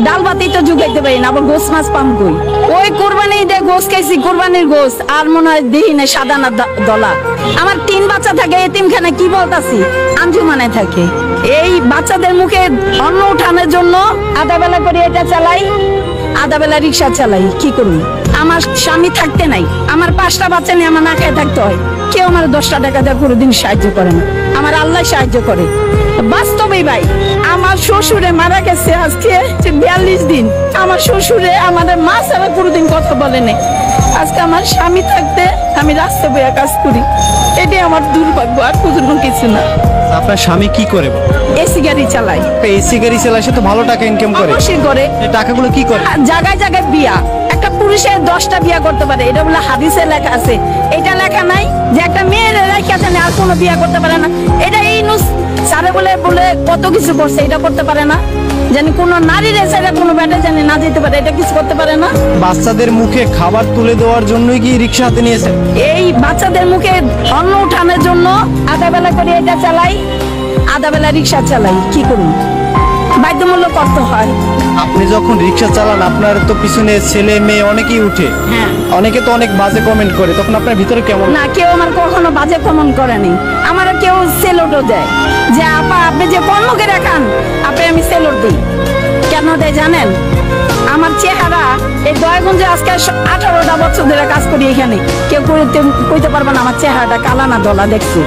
ডাল ভাতই তো জুগাইতে পারি না, আবার গোস মাছ পাম কই? ওই কোরবানি ঈদে গোস খাইছি, কোরবানির গোস, আর মনে হয় দিই না সাদা না দলা। আমার 3 বাচ্চা থাকে এতিমখানায়, কি বলতাছি, আঞ্জুমানে থাকে। এই বাচ্চাদের মুখে অন্ন উঠানোর জন্য আধা বেলা করে এটা চালাই, আধা বেলা রিক্সা চালাই। কি করুন, আমার স্বামী থাকতে নাই, আমার 5টা বাচ্চা নিয়ে আমার না খেয়ে থাকতে হয়। কেউ আমার 10টা টাকা দিয়ে কোনোদিন সাহায্য করে না, আমার আল্লাহ সাহায্য করে। বাস্তবে ভাই, আমার শ্বশুরে মারা গেছে আজকে 42 দিন। আমার শ্বশুরে আমাদের মা ছাড়া কোনোদিন কথা বলে নাই। আজকে আমার স্বামী থাকতে আমি রাস্তা বইয়া কাজ করি, এটাই আমার দুর্ভাগ্য, আর কিছু না। আপনার স্বামী কি করে? এসি গাড়ি চালায়। এসি গাড়ি চালায়, সে তো ভালো টাকা ইনকাম করে। অবশ্যই করে। এই টাকাগুলো কি করে? জায়গায় জায়গায় বিয়া, একটা পুরুষের 10টা বিয়া করতে পারে, এটা বলে হাদিসে লেখা আছে। এটা লেখা নাই যে একটা মেয়ের রেখা জানে আর কোনো বিয়া করতে পারে না। এটা এই নুস সারে বলে বলে কত কিছু করছে, এটা করতে পারে না। জানি কোন নারীর এসে কোনো ব্যাটে জানি না যেতে পারে, এটা কিছু করতে পারে না। বাচ্চাদের মুখে খাবার তুলে দেওয়ার জন্যই কি রিক্সা হাতে নিয়েছে? এই বাচ্চাদের মুখে অন্ন উঠানোর জন্য আধা বেলা করে এটা চালাই, আধা বেলা রিক্সা চালাই। কি করুন, বাধ্যমূলক করতে হয়। আপনি যখন রিক্সা চালান, আপনার তো পিছনে ছেলে মেয়ে অনেকেই উঠে, অনেকে তো অনেক বাজে কমেন্ট করে, তখন আপনার ভিতরে কেমন? না, কেউ আমার কখনো বাজে কমেন্ট করেনি। আমার কেউ সেলটও দেয় যে আপা আপনি যে কর্মকে রাখান, আপনি আমি সেলট দিই। কেন দেয় জানেন? আমার চেহারা এই দয়াগঞ্জে আজকে 18টা বছর ধরে কাজ করি এখানে, কেউ কইতে পারবে না আমার চেহারাটা কালা না দলা। দেখছি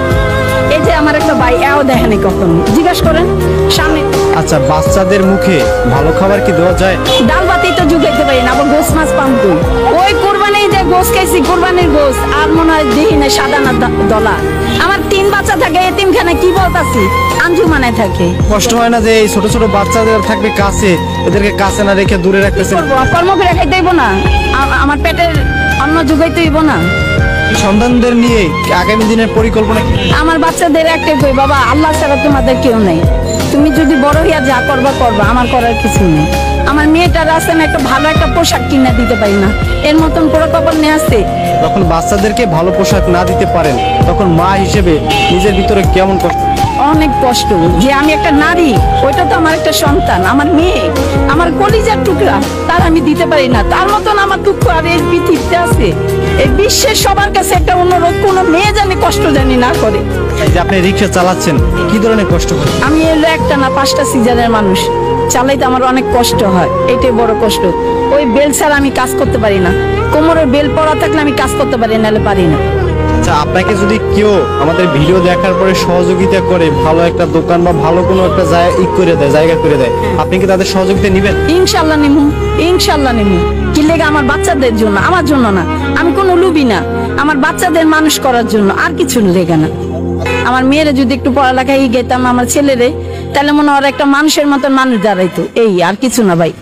এই যে আমার একটা ভাই, এও দেখেনি কখনো, জিজ্ঞেস করেন সামনে। আচ্ছা, বাচ্চাদের মুখে ভালো খাবার কি দেওয়া যায়? ডাল ভাতই তো জুগাইতে পারি না, আবার গোস মাছ পাম কই? ওই কোরবানি ঈদে গোস খাইছি, কোরবানির গোস, আর মনে হয় দিই না সাদা না দলা। আমার 3 বাচ্চা থাকে এতিমখানায়, কি বলতাছি, আঞ্জুমানে থাকে। কষ্ট হয় না যে এই ছোট ছোট বাচ্চাদের থাকবে কাছে, এদেরকে কাছে না রেখে দূরে রাখতেছেন? কর্ম করে খাইতে হইব না, আমার পেটের অন্ন জুগাইতে হইব না। সন্তানদের নিয়ে আগামী দিনের পরিকল্পনা কি? আমার বাচ্চাদের একটাই কই, বাবা আল্লাহ ছাড়া তোমাদের কেউ নেই, তুমি যদি বড় হইয়া যা করবা করবা, আমার করার কিছু নেই। আমার মেয়েটার আছে না, একটা ভালো একটা পোশাক কিনে দিতে পারি না, এর মতন পুরো খবর নিয়ে আসছে। যখন বাচ্চাদেরকে ভালো পোশাক না দিতে পারেন, তখন মা হিসেবে নিজের ভিতরে কেমন কষ্ট? অনেক কষ্ট যে আমি একটা নারী, ওইটা তো আমার একটা সন্তান, আমার মেয়ে, আমার কলিজার টুকরা, তার আমি দিতে পারি না। তার মতন আমার দুঃখ আর এই পৃথিবীতে আছে। এই বিশ্বের সবার কাছে একটা অনুরোধ, কোনো মেয়ে জানি কষ্ট জানি না করে। এই যে আপনি রিক্সা চালাচ্ছেন, কি ধরনের কষ্ট করে? আমি এলো একটা না 5টা সিজারের মানুষ, চালাইতে আমার অনেক কষ্ট হয়, এটাই বড় কষ্ট। ওই বেল ছাড়া আমি কাজ করতে পারি না, কোমরে বেল পড়া থাকলে আমি কাজ করতে পারি, নাহলে পারি না। আচ্ছা, আপনাকে যদি কেউ আমাদের ভিডিও দেখার পরে সহযোগিতা করে, ভালো একটা দোকান বা ভালো কোনো একটা জায়গা করে দেয়, আপনি কি তাদের সহযোগিতা নেবেন? ইনশাল্লাহ নিমু, ইনশাল্লাহ নিমু। কি লেগে? আমার বাচ্চাদের জন্য, আমার জন্য না। আমি কোনো লুবি না, আমার বাচ্চাদের মানুষ করার জন্য, আর কিছু লেগে না। আমার মেয়েরা যদি একটু পড়ালেখায় গেতাম, আমার ছেলেরে, তাহলে মনে হয় একটা মানুষের মতন মানুষ দাঁড়াইতো, এই আর কিছু না ভাই।